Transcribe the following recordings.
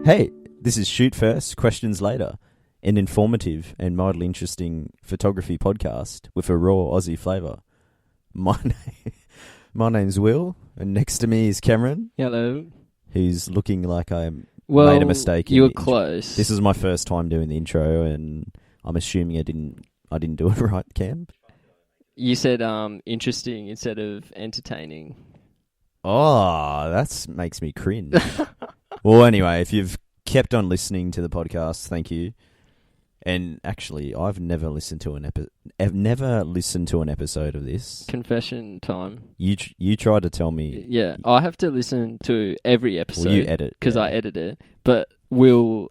Hey, this is Shoot First, Questions Later, an informative and mildly interesting photography podcast with a raw Aussie flavour. My name's Will, and next to me is Cameron. Hello. Who's looking like I made a mistake. You were close. This is my first time doing the intro, and I'm assuming I didn't do it right, Cam. You said interesting instead of entertaining. Oh, that makes me cringe. Well, anyway, if you've kept on listening to the podcast, thank you. And actually, I've never listened to an episode of this. Confession time. You tried to tell me. Yeah, I have to listen to every episode. Well, you edit because I edit it, but Will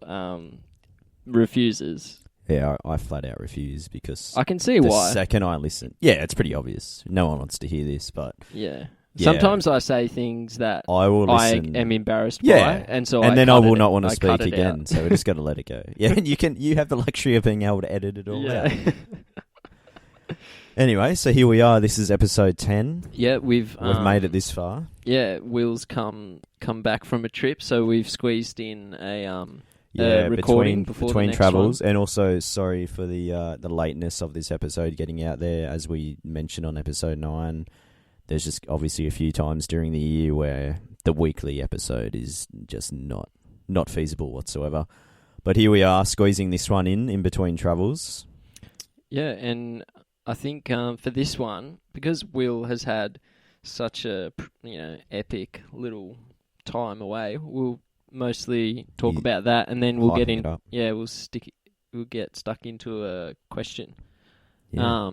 refuses. Yeah, I flat out refuse because I can see why. The second I listen, yeah, it's pretty obvious. No one wants to hear this, but yeah. Sometimes I say things that I am embarrassed by, and then I will not want to speak again. So we just got to let it go. Yeah, and you have the luxury of being able to edit it all out. Anyway, so here we are. This is episode 10. Yeah, we've made it this far. Yeah, Will's come back from a trip, so we've squeezed in a recording between travels, and also sorry for the lateness of this episode getting out there. As we mentioned on episode 9. There's just obviously a few times during the year where the weekly episode is just not feasible whatsoever. But here we are, squeezing this one in between travels. Yeah, and I think for this one, because Will has had such a epic little time away, we'll mostly talk about that, and then we'll get in. Yeah, we'll get stuck into a question. Yeah.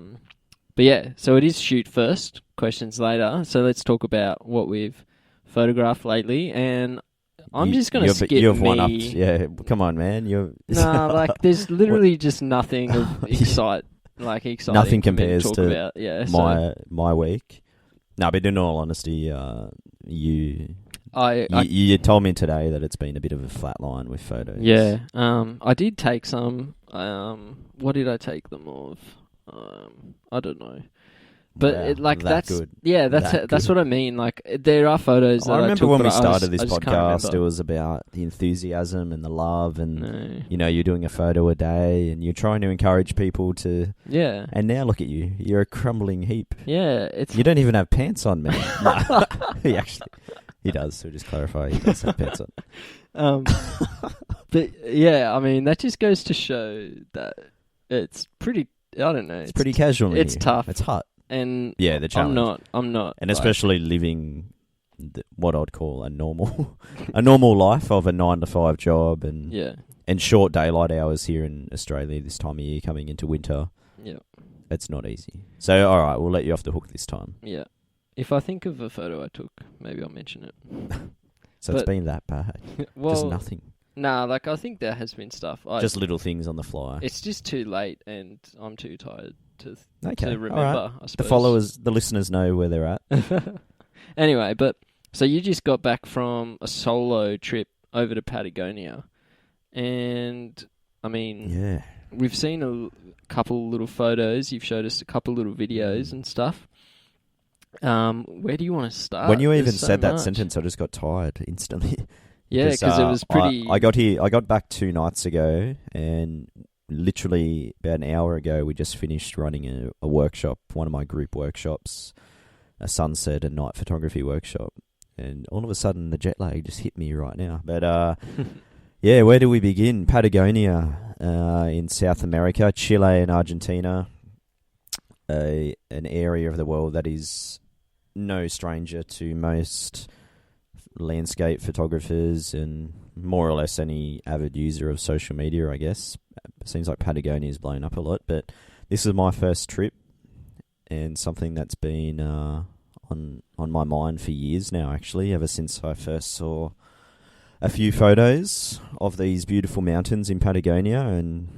But yeah, so it is shoot first, questions later. So let's talk about what we've photographed lately. And I'm just going to skip You've one-upped. Yeah, come on, man. There's literally just nothing of exciting. Nothing compares to about. my week. No, but in all honesty, you told me today that it's been a bit of a flat line with photos. Yeah, I did take some. What did I take them of? I don't know, but wow, that's good. Yeah, that's what I mean. Like there are photos. That I remember when we started this podcast, it was about the enthusiasm and the love, and you're doing a photo a day, and you're trying to encourage people to. Yeah. And now look at you, you're a crumbling heap. Yeah, you don't even have pants on, man. No, he does. So just clarify, he does have pants on. But yeah, I mean that just goes to show that it's pretty. I don't know. It's pretty casual. It's tough. It's hot. And yeah, the challenge. I'm not. And especially living what I'd call a normal life of a 9-to-5 job and short daylight hours here in Australia this time of year coming into winter. Yeah. It's not easy. So, all right, we'll let you off the hook this time. Yeah. If I think of a photo I took, maybe I'll mention it. It's been that bad? Well, just nothing? Nah, I think there has been stuff. Just little things on the fly. It's just too late, and I'm too tired to remember, right. I suppose. The listeners know where they're at. Anyway, so you just got back from a solo trip over to Patagonia, and, I mean, we've seen a couple little photos. You've showed us a couple little videos and stuff. Where do you want to start? When you even said that sentence, I just got tired instantly. Yeah, because it was pretty. I got back 2 nights ago, and literally about an hour ago, we just finished running a workshop, one of my group workshops, a sunset and night photography workshop, and all of a sudden the jet lag just hit me right now. But yeah, where do we begin? Patagonia, in South America, Chile and Argentina, an area of the world that is no stranger to most landscape photographers and more or less any avid user of social media, I guess. It seems like Patagonia is blown up a lot, but this is my first trip and something that's been on my mind for years now, actually, ever since I first saw a few photos of these beautiful mountains in Patagonia. And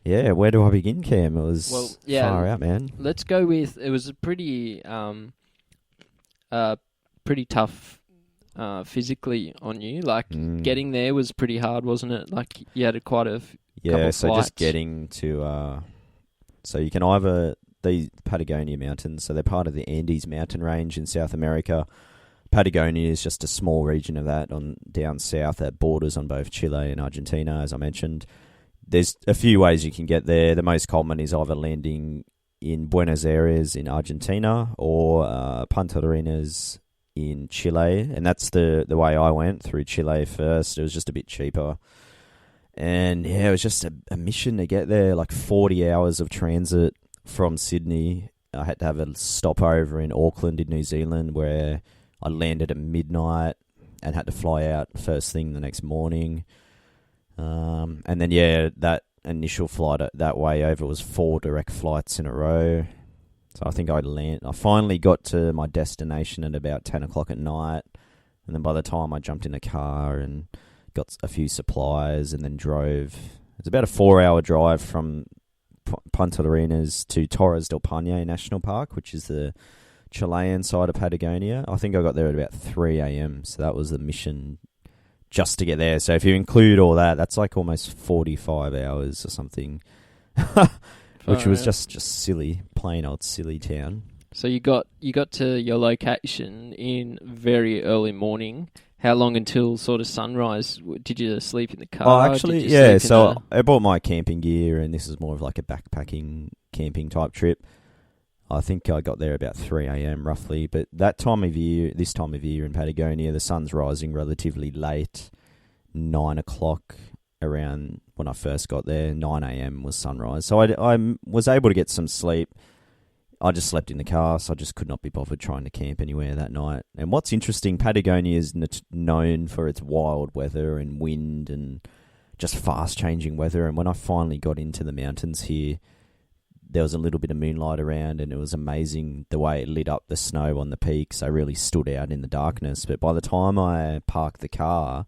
yeah, where do I begin, Cam? It was far out, man. Let's go with, it was a pretty tough physically on you, getting there was pretty hard, wasn't it? Like you had quite a couple of so flights. Just getting to so you can either these Patagonia mountains, so they're part of the Andes mountain range in South America, Patagonia is just a small region of that on down south that borders on both Chile and Argentina, as I mentioned. There's a few ways you can get there. The most common is either landing in Buenos Aires in Argentina or Punta Arenas in Chile, and that's the way I went, through Chile first. It was just a bit cheaper. And yeah, it was just a mission to get there, like 40 hours of transit from Sydney. I had to have a stopover in Auckland in New Zealand where I landed at midnight and had to fly out first thing the next morning. And then, yeah, that initial flight that way over was 4 direct flights in a row. So I think I finally got to my destination at about 10 o'clock at night. And then by the time I jumped in a car and got a few supplies and then drove, it's about a 4-hour drive from Punta Arenas to Torres del Paine National Park, which is the Chilean side of Patagonia. I think I got there at about 3 a.m. So that was the mission just to get there. So if you include all that, that's like almost 45 hours or something, which was just silly, plain old silly town. So you got to your location in very early morning. How long until sort of sunrise? Did you sleep in the car? Oh, actually, yeah. So I bought my camping gear, and this is more of like a backpacking camping type trip. I think I got there about 3 a.m. roughly, but this time of year in Patagonia, the sun's rising relatively late, 9 o'clock around when I first got there. 9 a.m. was sunrise. So I was able to get some sleep. I just slept in the car, so I just could not be bothered trying to camp anywhere that night. And what's interesting, Patagonia is known for its wild weather and wind and just fast-changing weather. And when I finally got into the mountains here, there was a little bit of moonlight around, and it was amazing the way it lit up the snow on the peaks. I really stood out in the darkness. But by the time I parked the car,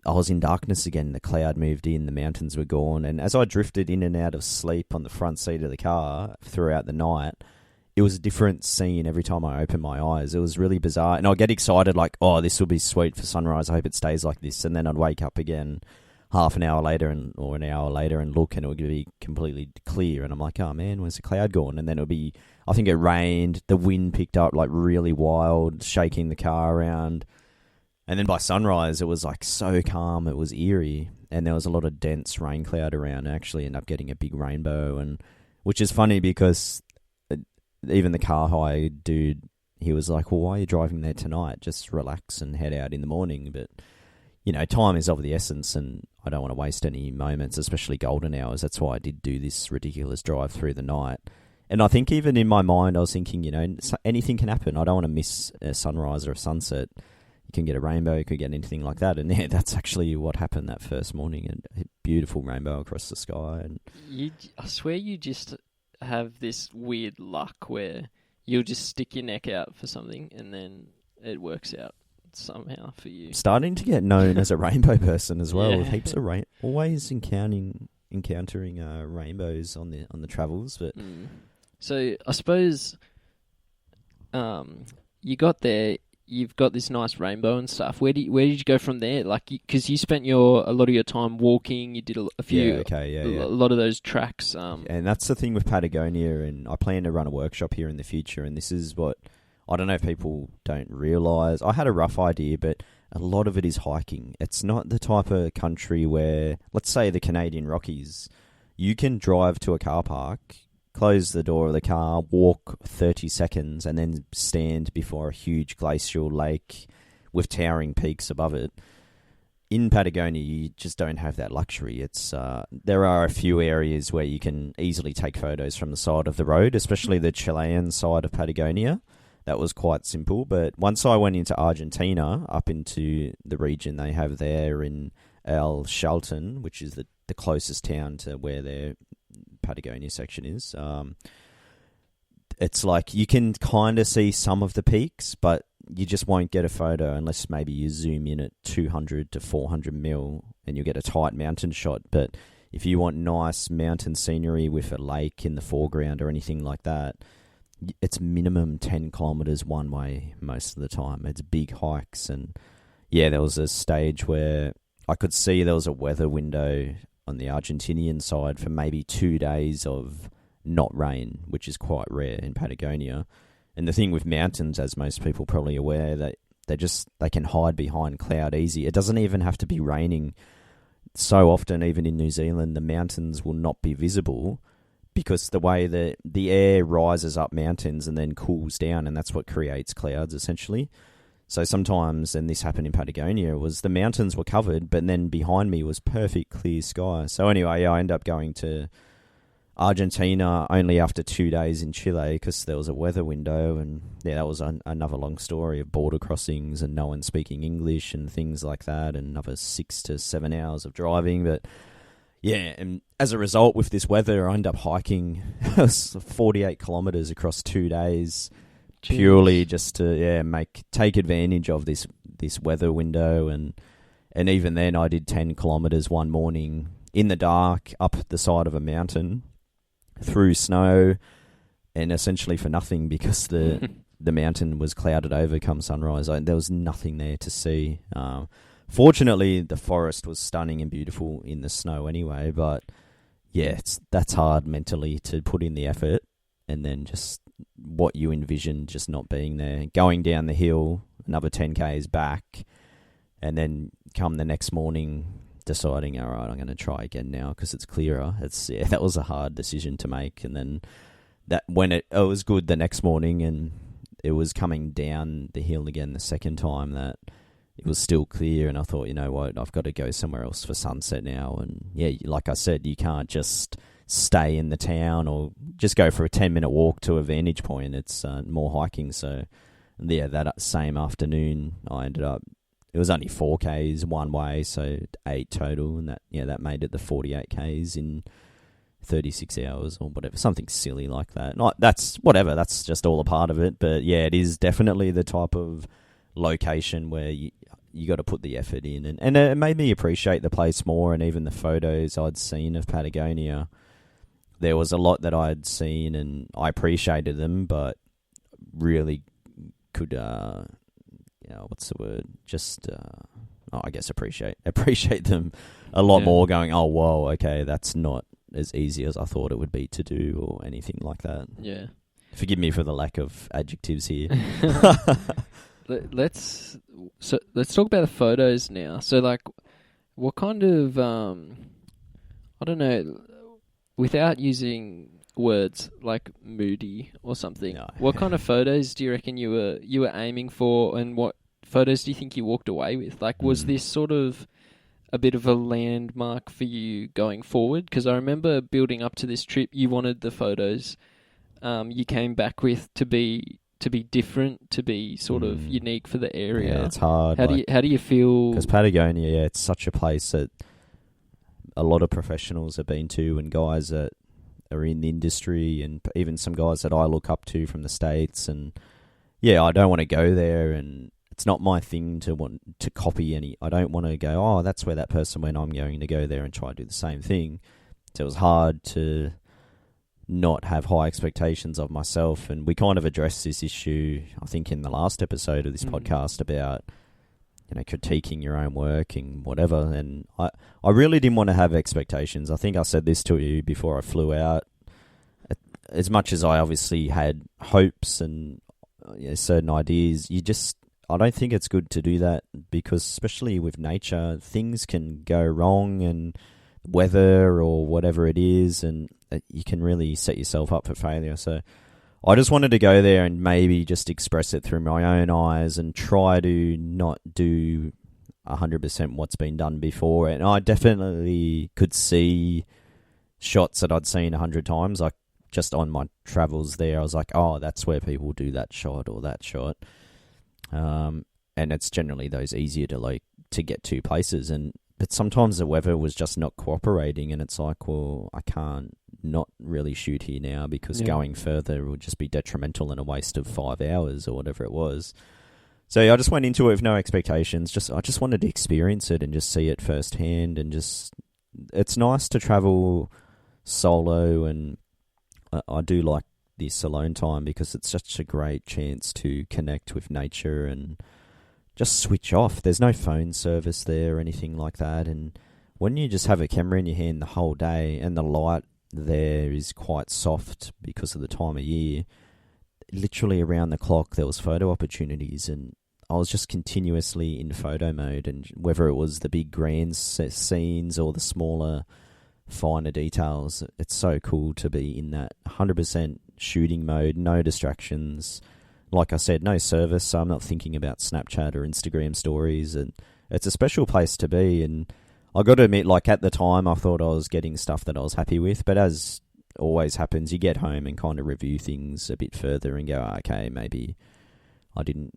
I was in darkness again. The cloud moved in, the mountains were gone. And as I drifted in and out of sleep on the front seat of the car throughout the night, it was a different scene every time I opened my eyes. It was really bizarre. And I'd get excited like, oh, this will be sweet for sunrise. I hope it stays like this. And then I'd wake up again half an hour later or an hour later and look, and it would be completely clear. And I'm like, oh man, where's the cloud gone? And then it would be, I think it rained. The wind picked up like really wild, shaking the car around. And then by sunrise, it was like so calm, it was eerie, and there was a lot of dense rain cloud around. I actually ended up getting a big rainbow, and which is funny because even the car hire dude, he was like, well, why are you driving there tonight? Just relax and head out in the morning. But, you know, time is of the essence, and I don't want to waste any moments, especially golden hours. That's why I did do this ridiculous drive through the night. And I think even in my mind, I was thinking, you know, anything can happen. I don't want to miss a sunrise or a sunset. You can get a rainbow, you could get anything like that. And yeah, that's actually what happened that first morning. A beautiful rainbow across the sky. And I swear you just have this weird luck where you'll just stick your neck out for something and then it works out somehow for you. Starting to get known as a rainbow person as well. With heaps of always encountering rainbows on the travels. But So I suppose you got there. You've got this nice rainbow and stuff. Where did you go from there? Like, because you spent a lot of your time walking. You did a lot of those tracks. And that's the thing with Patagonia. And I plan to run a workshop here in the future. And this is what I don't know if people don't realise. I had a rough idea, but a lot of it is hiking. It's not the type of country where, let's say, the Canadian Rockies. You can drive to a car park, close the door of the car, walk 30 seconds, and then stand before a huge glacial lake with towering peaks above it. In Patagonia, you just don't have that luxury. There are a few areas where you can easily take photos from the side of the road, especially the Chilean side of Patagonia. That was quite simple. But once I went into Argentina, up into the region they have there in El Chalten, which is the closest town to where their Patagonia section is, it's like you can kind of see some of the peaks, but you just won't get a photo unless maybe you zoom in at 200 to 400 mil and you get a tight mountain shot. But if you want nice mountain scenery with a lake in the foreground or anything like that, it's minimum 10 kilometers one way most of the time. It's big hikes. And yeah, there was a stage where I could see there was a weather window on the Argentinian side for maybe 2 days of not rain, which is quite rare in Patagonia. And the thing with mountains, as most people probably aware, that they can hide behind cloud easy. It doesn't even have to be raining. So often, even in New Zealand, the mountains will not be visible because the way the air rises up mountains and then cools down, and that's what creates clouds, essentially. So sometimes, and this happened in Patagonia, was the mountains were covered, but then behind me was perfect clear sky. So anyway, I ended up going to Argentina only after 2 days in Chile because there was a weather window, and yeah, that was another long story of border crossings and no one speaking English and things like that, and another 6 to 7 hours of driving. But yeah, and as a result, with this weather, I ended up hiking 48 kilometers across 2 days. Jeez. Purely just to take advantage of this weather window, and even then I did 10 kilometers one morning in the dark up the side of a mountain through snow, and essentially for nothing because the mountain was clouded over come sunrise. There was nothing there to see. Fortunately, the forest was stunning and beautiful in the snow anyway, but yeah, that's hard mentally to put in the effort, and then just what you envision just not being there. Going down the hill, another 10 Ks back, and then come the next morning deciding, all right, I'm going to try again now because it's clearer. That was a hard decision to make. And then when it was good the next morning, and it was coming down the hill again the second time, that it was still clear, and I thought, you know what, I've got to go somewhere else for sunset now. And yeah, like I said, you can't just stay in the town or just go for a 10-minute walk to a vantage point. It's more hiking. So yeah, that same afternoon I ended up, it was only 4 Ks one way, so 8 total, and that made it the 48 Ks in 36 hours or whatever, something silly like that. That's just all a part of it. But yeah, it is definitely the type of location where you got to put the effort in, and it made me appreciate the place more. And even the photos I'd seen of Patagonia, there was a lot that I'd seen and I appreciated them, but really could what's the word? Just I guess appreciate them a lot more. Going, oh whoa, okay, that's not as easy as I thought it would be to do, or anything like that. Yeah. Forgive me for the lack of adjectives here. Let's talk about the photos now. So, like, what kind of I don't know, without using words like moody or something, no. What kind of photos do you reckon you were aiming for, and what photos do you think you walked away with? Like, was this sort of a bit of a landmark for you going forward? Because I remember building up to this trip, you wanted the photos you came back with to be different, to be sort of unique for the area. Yeah, it's hard. How do you feel? Because Patagonia, it's such a place that a lot of professionals have been to, and guys that are in the industry, and even some guys that I look up to from the States. And yeah, I don't want to go there, and it's not my thing to want to copy any. I don't want to go, oh, that's where that person went, I'm going to go there and try to do the same thing. So it was hard to not have high expectations of myself. And we kind of addressed this issue, I think, in the last episode of this podcast about, critiquing your own work and whatever. And I really didn't want to have expectations. I think I said this to you before I flew out. As much as I obviously had hopes and certain ideas, I don't think it's good to do that, because especially with nature, things can go wrong, and weather or whatever it is, and you can really set yourself up for failure. So I just wanted to go there and maybe just express it through my own eyes and try to not do 100% what's been done before. And I definitely could see shots that I'd seen 100 times. Like, just on my travels there, I was like, oh, that's where people do that shot or that shot. And it's generally those easier to get to places. But sometimes the weather was just not cooperating, and it's like, well, I can't not really shoot here now, because going further would just be detrimental and a waste of 5 hours or whatever it was. So I just went into it with no expectations. I just wanted to experience it and just see it firsthand. And it's nice to travel solo, and I do like this alone time because it's such a great chance to connect with nature and just switch off. There's no phone service there or anything like that. And when you just have a camera in your hand the whole day, and the light there is quite soft because of the time of year, literally around the clock there was photo opportunities. And I was just continuously in photo mode, and whether it was the big grand scenes or the smaller, finer details, it's so cool to be in that 100% shooting mode, no distractions. Like I said, no service, so I'm not thinking about Snapchat or Instagram stories, and it's a special place to be. And I got to admit, like at the time, I thought I was getting stuff that I was happy with, but as always happens, you get home and kind of review things a bit further and go, okay, maybe I didn't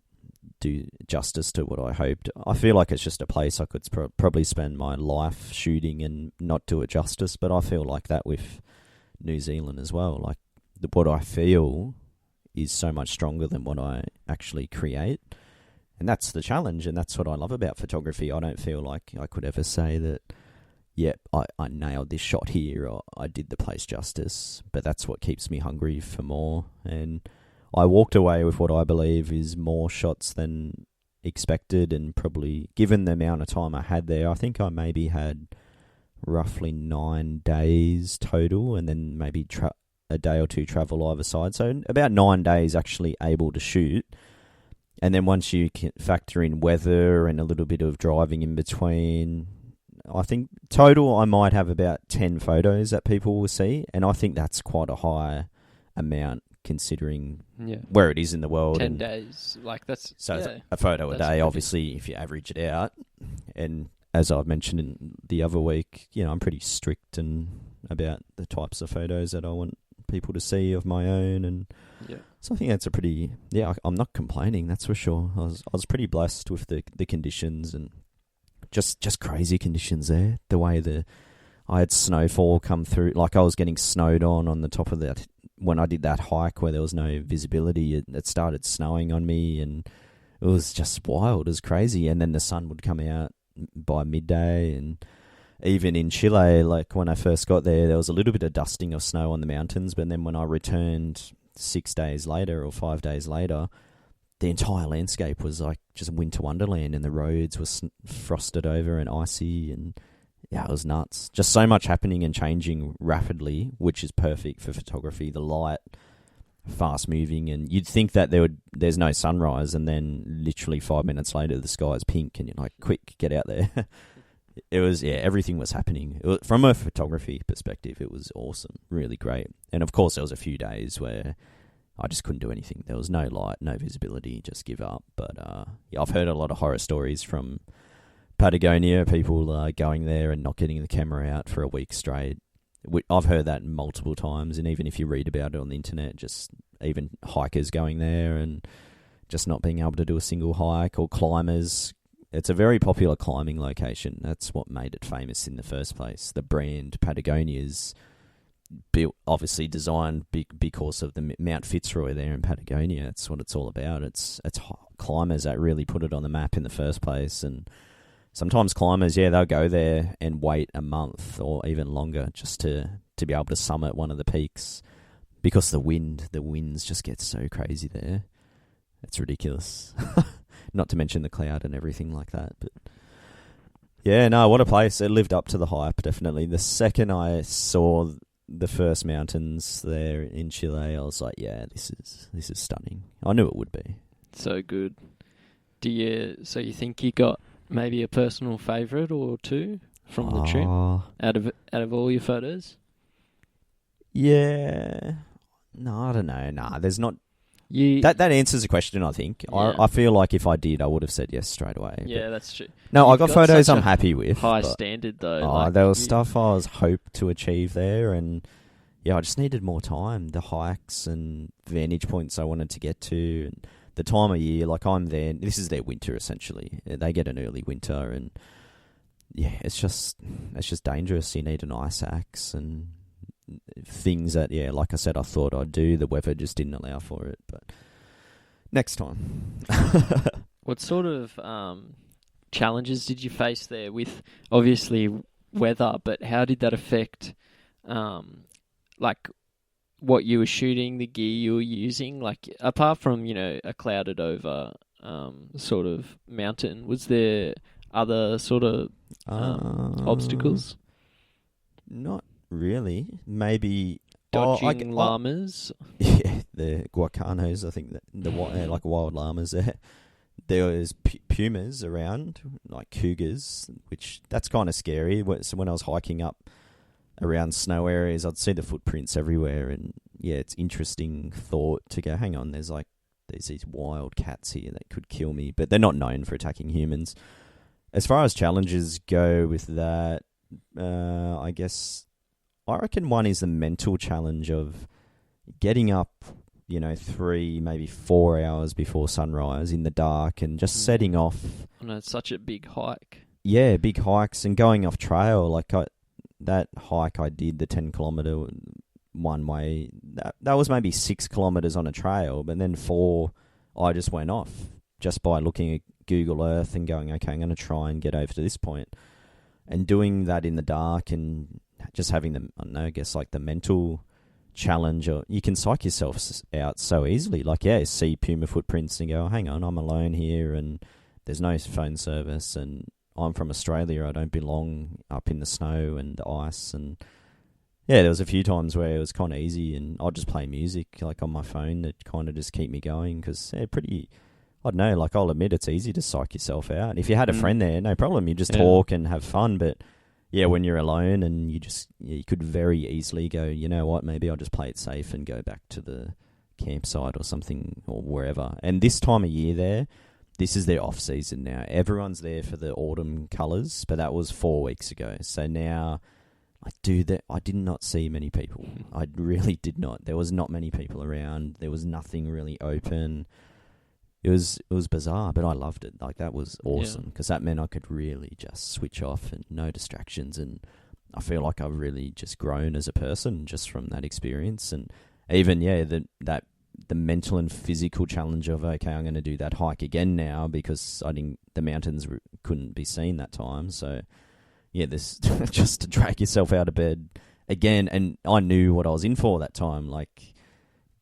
do justice to what I hoped. I feel like it's just a place I could probably spend my life shooting and not do it justice, but I feel like that with New Zealand as well. Like what I feel is so much stronger than what I actually create. And that's the challenge, and that's what I love about photography. I don't feel like I could ever say that, yep, I nailed this shot here, or I did the place justice, but that's what keeps me hungry for more. And I walked away with what I believe is more shots than expected, and probably, given the amount of time I had there, I think I maybe had roughly 9 days total, and then maybe a day or two travel either side. So about 9 days actually able to shoot. And then once you can factor in weather and a little bit of driving in between, I think total I might have about 10 photos that people will see. And I think that's quite a high amount considering where it is in the world. 10 days. Like that's... So a photo a day, obviously, if you average it out. And as I've mentioned in the other week, I'm pretty strict about the types of photos that I want people to see of my own, and so I think that's a pretty I'm not complaining, that's for sure. I was pretty blessed with the conditions, and just crazy conditions there. The way I had snowfall come through, like I was getting snowed on the top of that when I did that hike where there was no visibility. It started snowing on me, and it was just wild. It was crazy, and then the sun would come out by midday. And even in Chile, like when I first got there was a little bit of dusting of snow on the mountains, but then when I returned 6 days later or 5 days later, the entire landscape was like just winter wonderland, and the roads were frosted over and icy, and it was nuts. Just so much happening and changing rapidly, which is perfect for photography. The light, fast moving, and you'd think that there's no sunrise, and then literally 5 minutes later the sky's pink, and you're like, quick, get out there. It was, everything was happening. From a photography perspective, it was awesome, really great. And of course, there was a few days where I just couldn't do anything. There was no light, no visibility, just give up. But I've heard a lot of horror stories from Patagonia, people going there and not getting the camera out for a week straight. I've heard that multiple times, and even if you read about it on the internet, just even hikers going there and just not being able to do a single hike, or climbers. It's a very popular climbing location. That's what made it famous in the first place. The brand Patagonia is built, obviously designed because of the Mount Fitzroy there in Patagonia. That's what it's all about. It's climbers that really put it on the map in the first place. And sometimes climbers, they'll go there and wait a month or even longer just to be able to summit one of the peaks, because the winds just get so crazy there. It's ridiculous. Not to mention the cloud and everything like that. But what a place. It lived up to the hype, definitely. The second I saw the first mountains there in Chile, I was like, this is stunning. I knew it would be. So good. So you think you got maybe a personal favourite or two from the trip out of all your photos? Yeah. No, I don't know. Nah, there's not. That answers the question, I think. Yeah. I feel like if I did, I would have said yes straight away. Yeah, that's true. No, I got photos I'm happy with. High standard, though. There was stuff I was hoped to achieve there, and I just needed more time. The hikes and vantage points I wanted to get to, and the time of year, like I'm there. This is their winter, essentially. They get an early winter, and it's just dangerous. You need an ice axe and things that, like I said, I thought I'd do. The weather just didn't allow for it, but next time. What sort of challenges did you face there with, obviously, weather, but how did that affect, like, what you were shooting, the gear you were using? Like, apart from, a clouded over sort of mountain, was there other sort of obstacles? Not really. Maybe dodging llamas. Yeah, the guacanos. I think the like wild llamas there. there was pumas around, like cougars, which that's kind of scary. So when I was hiking up around snow areas, I'd see the footprints everywhere, and yeah, it's interesting thought to go, hang on, there's these wild cats here that could kill me, but they're not known for attacking humans. As far as challenges go with that, I guess I reckon one is the mental challenge of getting up, 3, maybe 4 hours before sunrise in the dark and just setting off. I know, it's such a big hike. Yeah, big hikes and going off trail. Like that hike I did, the 10-kilometre one way, that was maybe 6 kilometres on a trail, but then 4 I just went off just by looking at Google Earth and going, okay, I'm going to try and get over to this point. And doing that in the dark and just having the mental challenge, or you can psych yourself out so easily. Like, see puma footprints and go, hang on, I'm alone here and there's no phone service and I'm from Australia, I don't belong up in the snow and the ice. And yeah, there was a few times where it was kind of easy and I'd just play music like on my phone that kind of just keep me going, because I don't know, like I'll admit it's easy to psych yourself out. If you had a friend there, no problem, you just talk and have fun. But yeah, when you're alone and you could very easily go, you know what, maybe I'll just play it safe and go back to the campsite or something or wherever. And this time of year this is their off season now. Everyone's there for the autumn colours, but that was 4 weeks ago. So now I did not see many people. I really did not. There was not many people around. There was nothing really open. It was bizarre, but I loved it. Like, that was awesome, because that meant I could really just switch off and no distractions. And I feel like I've really just grown as a person just from that experience. And even, the mental and physical challenge of, okay, I'm going to do that hike again now, because the mountains couldn't be seen that time. So yeah, this just to drag yourself out of bed again. And I knew what I was in for that time. Like,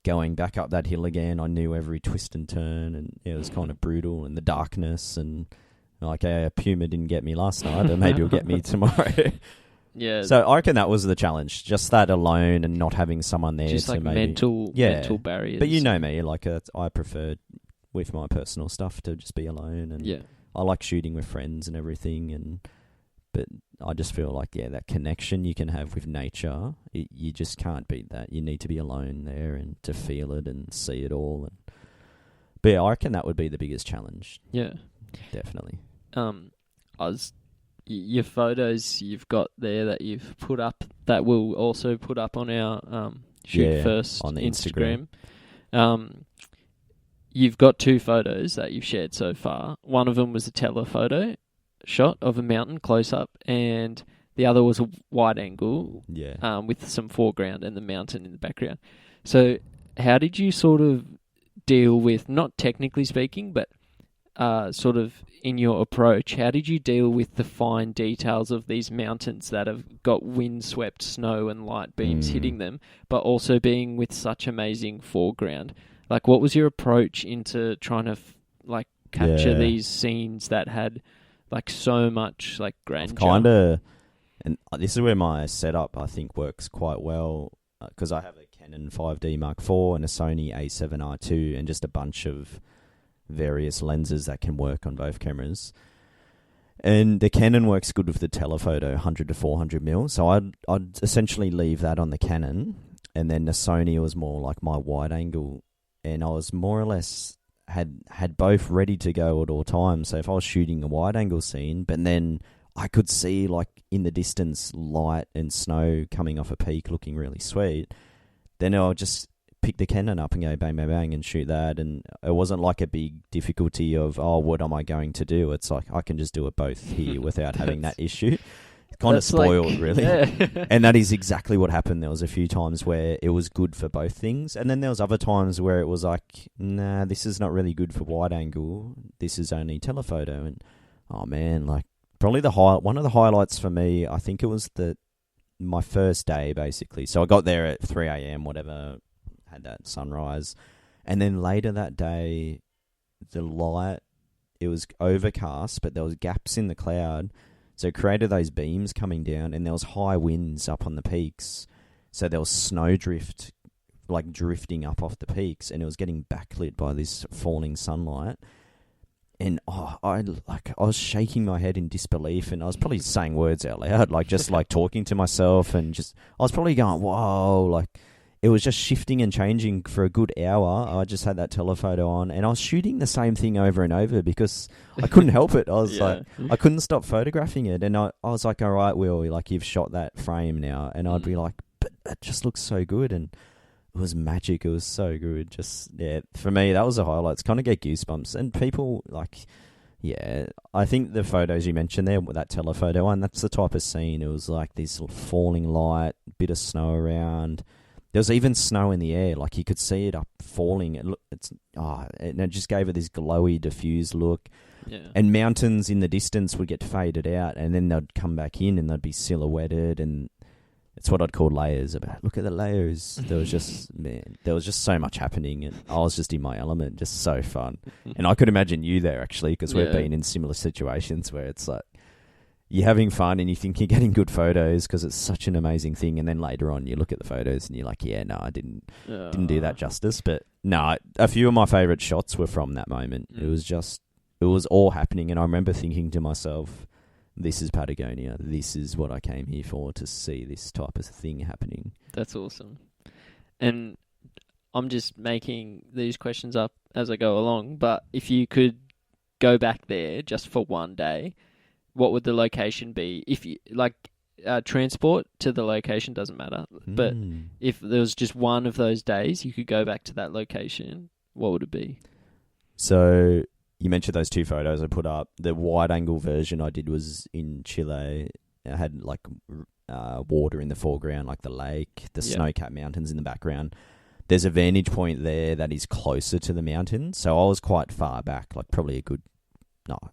going back up that hill again, I knew every twist and turn, and it was kind of brutal, and the darkness, and like, a puma didn't get me last night, but maybe it'll get me tomorrow. Yeah. So I reckon that was the challenge, just that alone and not having someone there. Just to like maybe, mental barriers. But you know me, like I prefer with my personal stuff to just be alone, and I like shooting with friends and everything, but I just feel like, that connection you can have with nature, you just can't beat that. You need to be alone there and to feel it and see it all. But yeah, I reckon that would be the biggest challenge. Yeah. Definitely. Your photos you've got there that you've put up, that we'll also put up on our Shoot First on the Instagram. You've got 2 photos that you've shared so far. One of them was a telephoto shot of a mountain close up, and the other was a wide angle with some foreground and the mountain in the background. So how did you sort of deal with, not technically speaking, but sort of in your approach, how did you deal with the fine details of these mountains that have got windswept snow and light beams hitting them, but also being with such amazing foreground? Like, what was your approach into trying to capture these scenes that had like so much like grandeur? Kind of, and this is where my setup I think works quite well, because I have a Canon 5D Mark IV and a Sony A7R II and just a bunch of various lenses that can work on both cameras. And the Canon works good with the telephoto, 100 to 400mm. So I'd essentially leave that on the Canon, and then the Sony was more like my wide angle, and I was more or less had both ready to go at all times. So if I was shooting a wide angle scene, but then I could see like in the distance light and snow coming off a peak looking really sweet, then I'll just pick the Canon up and go bang, bang, bang and shoot that. And it wasn't like a big difficulty of, what am I going to do? It's like I can just do it both here without having that issue. Kind of spoiled, really. Yeah. And that is exactly what happened. There was a few times where it was good for both things, and then there was other times where it was like, nah, this is not really good for wide angle. This is only telephoto. And oh man, like probably one of the highlights for me, I think it was my first day basically. So I got there at 3 a.m. whatever, had that sunrise, and then later that day, the light, it was overcast, but there was gaps in the cloud. So it created those beams coming down, and there was high winds up on the peaks. So there was snowdrift, like drifting up off the peaks, and it was getting backlit by this falling sunlight. And I was shaking my head in disbelief, and I was probably saying words out loud, like just like talking to myself, and just I was probably going, "Whoa!" Like it was just shifting and changing for a good hour. I just had that telephoto on, and I was shooting the same thing over and over because I couldn't help it. I was like, I couldn't stop photographing it, and I was like, "All right, Will, like you've shot that frame now," and I'd be like, "But it just looks so good," and it was magic. It was so good. Just, yeah, for me, that was the highlights. Kind of get goosebumps. And people, like, yeah, I think the photos you mentioned there, that telephoto one, that's the type of scene. It was like this falling light, bit of snow around. There was even snow in the air. Like, you could see it up falling. And it just gave it this glowy, diffused look. Yeah. And mountains in the distance would get faded out, and then they'd come back in, and they'd be silhouetted, and it's what I'd call layers. About look at the layers. There was just so much happening, and I was just in my element, just so fun. And I could imagine you there actually, because we've been in similar situations where it's like you're having fun and you think you're getting good photos because it's such an amazing thing, and then later on you look at the photos and you're like, yeah, no, I didn't do that justice. But no, a few of my favourite shots were from that moment. It was all happening, and I remember thinking to myself, this is Patagonia. This is what I came here for, to see this type of thing happening. That's awesome. And I'm just making these questions up as I go along, but if you could go back there just for one day, what would the location be? If you transport to the location doesn't matter, but if there was just one of those days you could go back to that location, what would it be? So you mentioned those two photos I put up. The wide-angle version I did was in Chile. I had like water in the foreground, like the lake, the snow-capped mountains in the background. There's a vantage point there that is closer to the mountains, so I was quite far back, like probably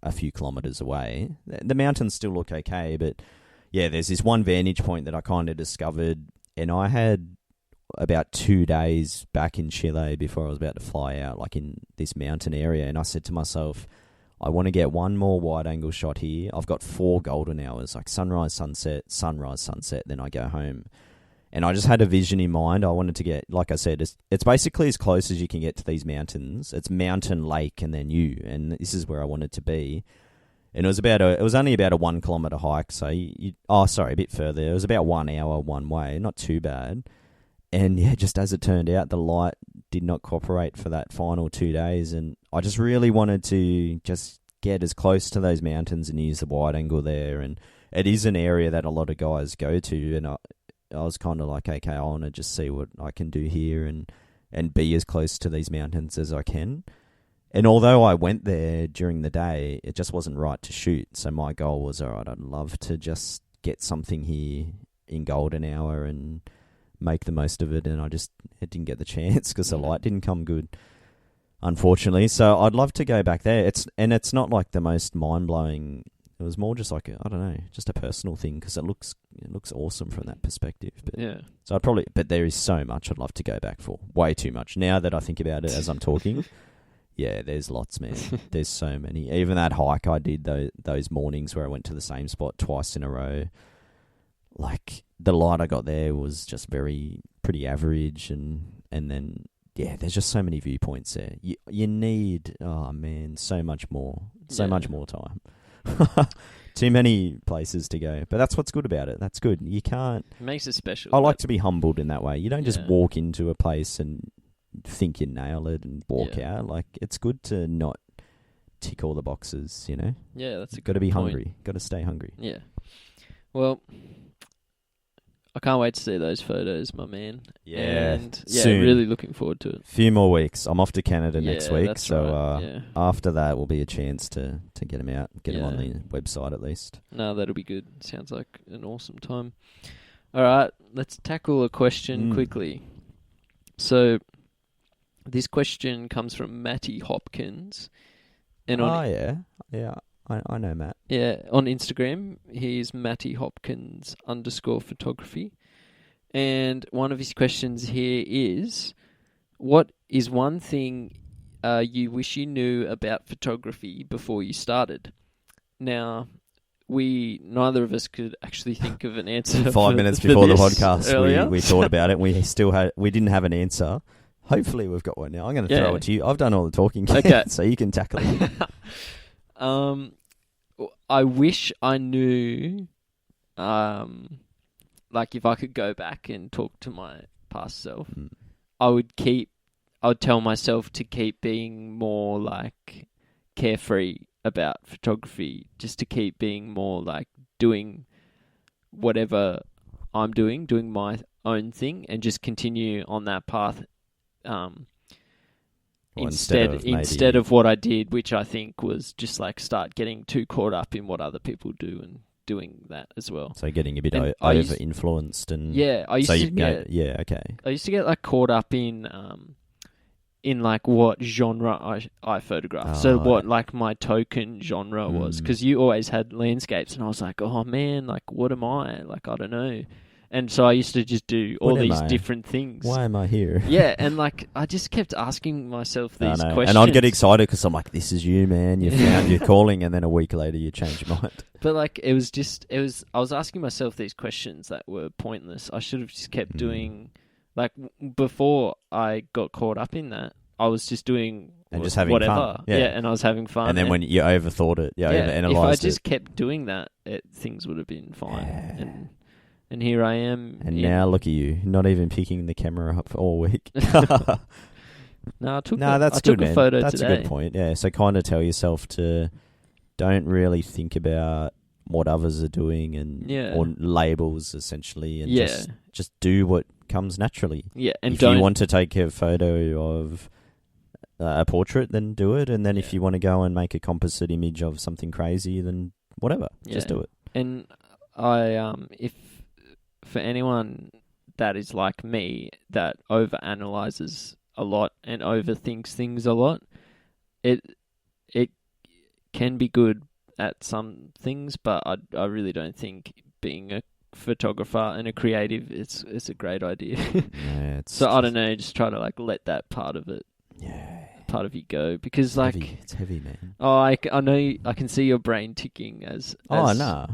a few kilometres away. The mountains still look okay, but yeah, there's this one vantage point that I kind of discovered, and I had about 2 days back in Chile before I was about to fly out, like in this mountain area, and I said to myself, I want to get one more wide-angle shot here. I've got 4 golden hours, like sunrise, sunset, then I go home. And I just had a vision in mind. I wanted to get, like I said, it's basically as close as you can get to these mountains. It's mountain, lake, and then you, and this is where I wanted to be. And it was only about a 1 kilometre hike, so a bit further. It was about 1 hour one way, not too bad. And yeah, just as it turned out, the light did not cooperate for that final 2 days, and I just really wanted to just get as close to those mountains and use the wide angle there. And it is an area that a lot of guys go to, and I was kind of like, okay, I want to just see what I can do here and be as close to these mountains as I can. And although I went there during the day, it just wasn't right to shoot. So my goal was, all right, I'd love to just get something here in golden hour and make the most of it. And it didn't get the chance because the light didn't come good, unfortunately. So I'd love to go back there. It's not like the most mind-blowing. It was more just like just a personal thing because it looks awesome from that perspective. But, yeah. So but there is so much I'd love to go back for. Way too much. Now that I think about it as I'm talking, yeah, there's lots, man. There's so many. Even that hike I did those mornings where I went to the same spot twice in a row, like the light I got there was just pretty average, and then yeah, there's just so many viewpoints there. You need so much more time. Too many places to go, but that's what's good about it. That's good. You can't. It makes it special. I like to be humbled in that way. You don't just walk into a place and think you nail it and walk out. Like, it's good to not tick all the boxes, you know? Yeah, that's got to be hungry. Got to stay hungry. Yeah. Well, I can't wait to see those photos, my man. Yeah. And soon. Really looking forward to it. Few more weeks. I'm off to Canada next week, that's so right. after that will be a chance to get them out, get them on the website at least. No, that'll be good. Sounds like an awesome time. All right, let's tackle a question quickly. So, this question comes from Matty Hopkins. And yeah, I know Matt. Yeah, on Instagram, he's Matty Hopkins _photography. And one of his questions here is, what is one thing you wish you knew about photography before you started? Now, neither of us could actually think of an answer. 5 minutes before the podcast, we thought about it. We didn't have an answer. Hopefully we've got one now. I'm going to throw it to you. I've done all the talking, so you can tackle it. I wish I knew, like if I could go back and talk to my past self, I would tell myself to keep being more like carefree about photography, just to keep being more like doing whatever I'm doing my own thing, and just continue on that path. Instead of what I did, which I think was just like start getting too caught up in what other people do and doing that as well. So getting a bit over influenced and I used to get like caught up in like what genre I photographed. So what like my token genre was, because you always had landscapes, and I was like, oh man, like what am I? Like I don't know. And so I used to just do all these different things. Why am I here? Yeah, and like I just kept asking myself these questions. And I'd get excited because I'm like, this is you, man. You found your calling, and then a week later you change your mind. But like I was asking myself these questions that were pointless. I should have just kept doing, like before I got caught up in that, I was just doing and just having whatever. fun. Yeah, and I was having fun. And then when you overthought it, overanalyzed if I just kept doing that, things would have been fine. Yeah. And here I am. And now look at you, not even picking the camera up for all week. No, I took a photo today. That's a good point, yeah. So kind of tell yourself to don't really think about what others are doing or labels, essentially, and just do what comes naturally. Yeah, and if you want to take a photo of a portrait, then do it. And then if you want to go and make a composite image of something crazy, then whatever, just do it. And I, if for anyone that is like me, that overanalyzes a lot and overthinks things a lot, it can be good at some things, but I really don't think being a photographer and a creative it's a great idea. So I don't know, just try to like let that part of it, part of you go, because it's heavy, man. I know I can see your brain ticking as no.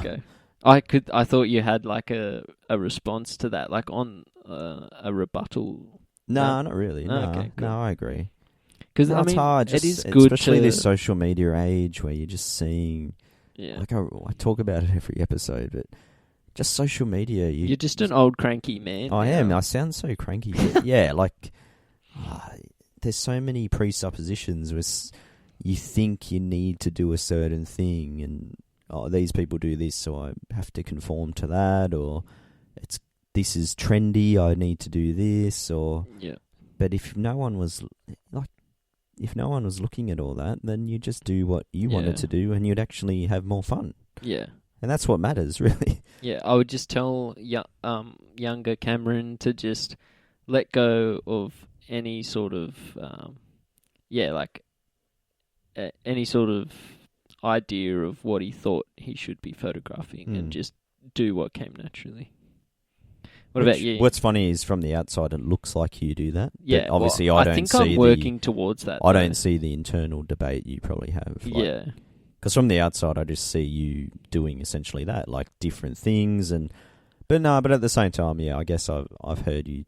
Okay. I thought you had like a response to that, like on a rebuttal. No, not really. No, okay, cool. No, I agree. Because it's hard. it is good, especially this social media age where you're just seeing. Yeah. Like I talk about it every episode, but just social media. You're just an old cranky man. I am. I sound so cranky. But there's so many presuppositions where you think you need to do a certain thing, and these people do this, so I have to conform to that, or this is trendy, I need to do this, or But if no one was looking at all that, then you just do what you wanted to do, and you'd actually have more fun. Yeah, and that's what matters, really. Yeah, I would just tell younger Cameron to just let go of any sort of any sort of idea of what he thought he should be photographing, and just do what came naturally. What about you? What's funny is from the outside it looks like you do that. Yeah, but obviously I think I'm working towards that. I don't see the internal debate you probably have. Because from the outside I just see you doing essentially that, like different things, but at the same time, I guess I've heard you.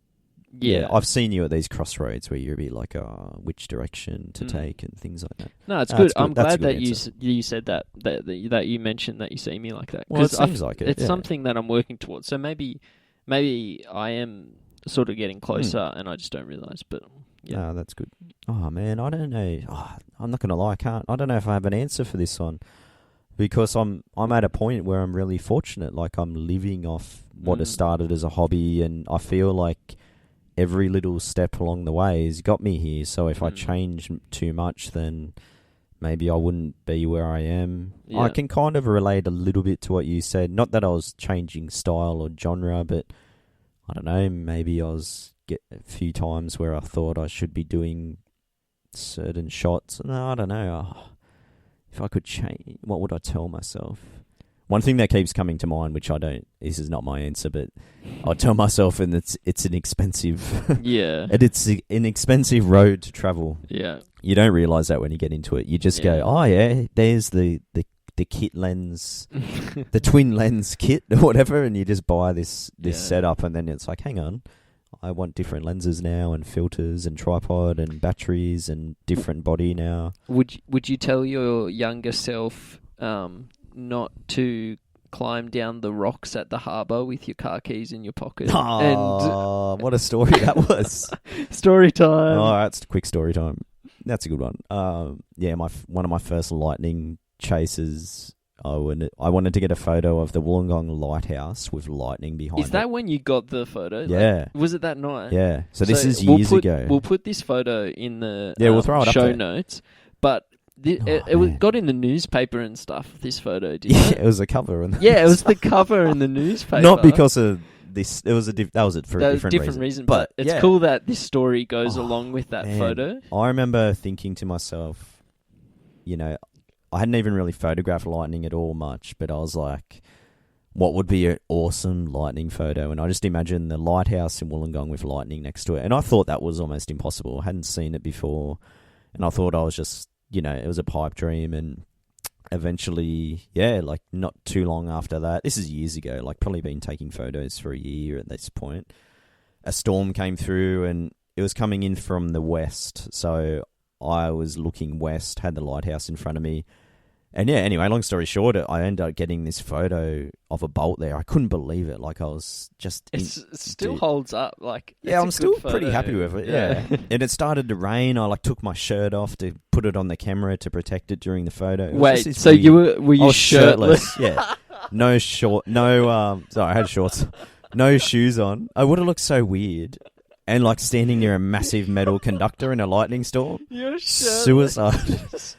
Yeah, I've seen you at these crossroads where you're a bit like, which direction to take and things like that. No, it's good. I'm glad that you said that you mentioned that you see me like that. Well, it seems like it. It's something that I'm working towards. So maybe I am sort of getting closer, and I just don't realise. But no, that's good. Oh man, I don't know. I'm not gonna lie, I don't know if I have an answer for this one, because I'm at a point where I'm really fortunate. Like I'm living off what has started as a hobby, and I feel like every little step along the way has got me here. So if I change too much, then maybe I wouldn't be where I am. Yeah. I can kind of relate a little bit to what you said. Not that I was changing style or genre, but I don't know, maybe I was a few times where I thought I should be doing certain shots. No, I don't know. If I could change, what would I tell myself? One thing that keeps coming to mind, which this is not my answer, but I'd tell myself, and it's an expensive, it's an expensive road to travel. Yeah. You don't realise that when you get into it. You just go, there's the kit lens, the twin lens kit or whatever, and you just buy this setup, and then it's like, hang on, I want different lenses now and filters and tripod and batteries and different body now. Would you tell your younger self not to climb down the rocks at the harbour with your car keys in your pocket? Oh, what a story that was. Story time. Oh, that's a quick story time. That's a good one. One of my first lightning chases, I wanted to get a photo of the Wollongong lighthouse with lightning behind it. Is that when you got the photo? Yeah. Was it that night? Yeah. So this is years ago. We'll put this photo in the we'll throw it up show there. Notes. But it got in the newspaper and stuff, this photo, didn't it? It was a cover. It was the cover in the newspaper. Not because of this. It was that was it for a different reason. But it's cool that this story goes along with that photo. I remember thinking to myself, I hadn't even really photographed lightning at all much, but I was like, what would be an awesome lightning photo? And I just imagined the lighthouse in Wollongong with lightning next to it. And I thought that was almost impossible. I hadn't seen it before. And I thought I was just, it was a pipe dream. And eventually, like not too long after that, this is years ago, like probably been taking photos for a year at this point, a storm came through and it was coming in from the west. So I was looking west, had the lighthouse in front of me. And anyway, long story short, I ended up getting this photo of a bolt there. I couldn't believe it. Like I was just... It still holds up. Like, I'm still pretty happy with it. Yeah. And it started to rain. I took my shirt off to put it on the camera to protect it during the photo. Wait, so were you shirtless? Yeah. Sorry, I had shorts. No shoes on. I would have looked so weird. And standing near a massive metal conductor in a lightning storm. You're shirtless. Suicide.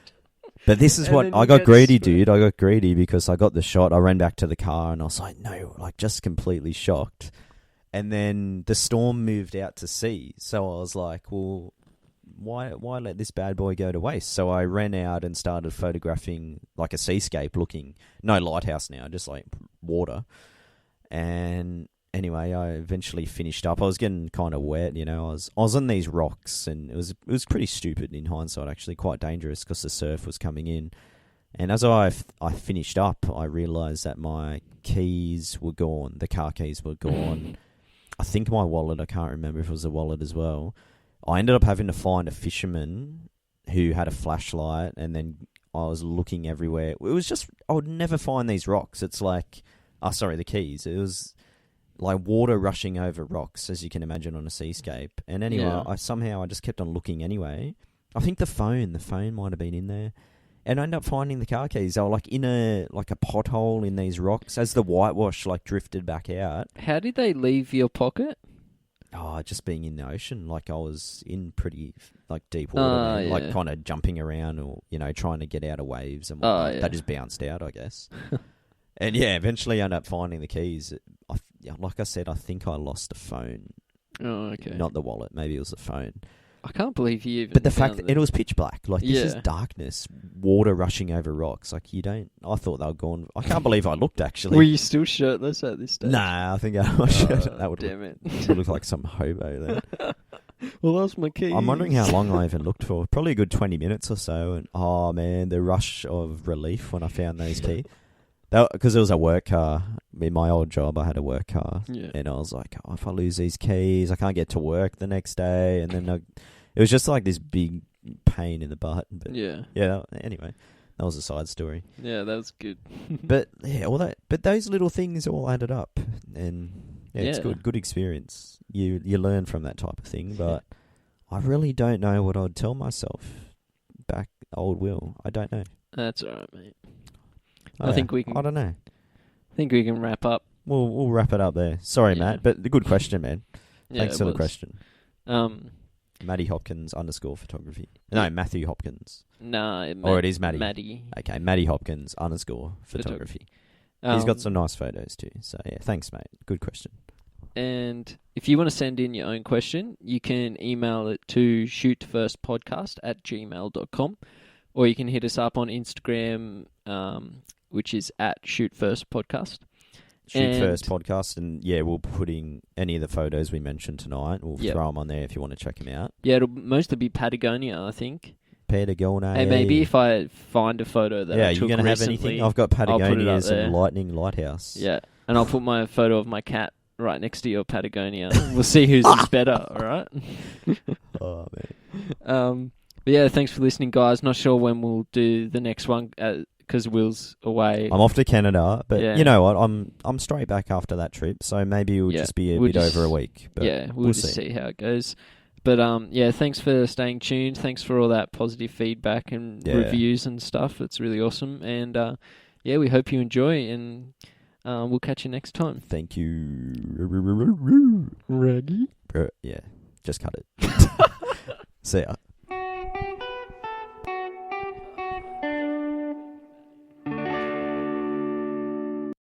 But this is what I got greedy, dude. I got greedy because I got the shot. I ran back to the car and I was like, no, just completely shocked. And then the storm moved out to sea. So I was like, well, why let this bad boy go to waste? So I ran out and started photographing a seascape looking, no lighthouse now, just water. And anyway, I eventually finished up. I was getting kind of wet, I was on these rocks, and it was pretty stupid in hindsight, actually, quite dangerous because the surf was coming in. And as I finished up, I realised that my keys were gone. The car keys were gone. I think my wallet, I can't remember if it was a wallet as well. I ended up having to find a fisherman who had a flashlight, and then I was looking everywhere. It was just, I would never find these rocks. It's the keys. It was water rushing over rocks, as you can imagine on a seascape. And anyway, I just kept on looking anyway. I think the phone might have been in there. And I ended up finding the car keys. They were in a pothole in these rocks as the whitewash drifted back out. How did they leave your pocket? Oh, just being in the ocean. I was in pretty deep water, kind of jumping around or, trying to get out of waves and whatnot. That just bounced out, I guess. And eventually I ended up finding the keys. Like I said, I think I lost the phone. Oh, okay. Not the wallet. Maybe it was the phone. I can't believe you even... But the fact that it was pitch black. This is darkness. Water rushing over rocks. I thought they were gone. I can't believe I looked, actually. Were you still shirtless at this stage? Nah, I think I had my shirt. That would look like some hobo there. Well, that's my keys. I'm wondering how long I even looked for. Probably a good 20 minutes or so. And oh, man, the rush of relief when I found those keys. Because it was a work car. In my old job, I had a work car. Yeah. And I was like, if I lose these keys, I can't get to work the next day. And then it was just this big pain in the butt. But anyway, that was a side story. Yeah, that was good. But those little things all added up. And it's good experience. You learn from that type of thing. But I really don't know what I'd tell myself back, old Will. I don't know. That's all right, mate. I think we can... I don't know. I think we can wrap up. We'll wrap it up there. Sorry, Matt, but the good question, man. Thanks for the question. Matty Hopkins _photography. No, Matthew Hopkins. No. Or it is Matty. Matty. Okay, Matty Hopkins _photography. He's got some nice photos too. So, thanks, mate. Good question. And if you want to send in your own question, you can email it to shootfirstpodcast@gmail.com, or you can hit us up on Instagram, which is @shootfirstpodcast. Shoot First Podcast, and we'll put in any of the photos we mentioned tonight. We'll throw them on there if you want to check them out. Yeah, it'll mostly be Patagonia, I think. Patagonia. And maybe if I find a photo that I took you're going to have anything? I've got Patagonia as a lightning lighthouse. Yeah, and I'll put my photo of my cat right next to your Patagonia. We'll see whose is better. All right. Oh man. But yeah, thanks for listening, guys. Not sure when we'll do the next one because Will's away. I'm off to Canada, but Yeah. you know what? I'm straight back after that trip, so maybe it'll just be a bit over a week. But yeah, we'll just see how it goes. But yeah, thanks for staying tuned. Thanks for all that positive feedback and reviews and stuff. It's really awesome. And yeah, we hope you enjoy, and we'll catch you next time. Thank you. Raggy. Yeah, just cut it. See ya.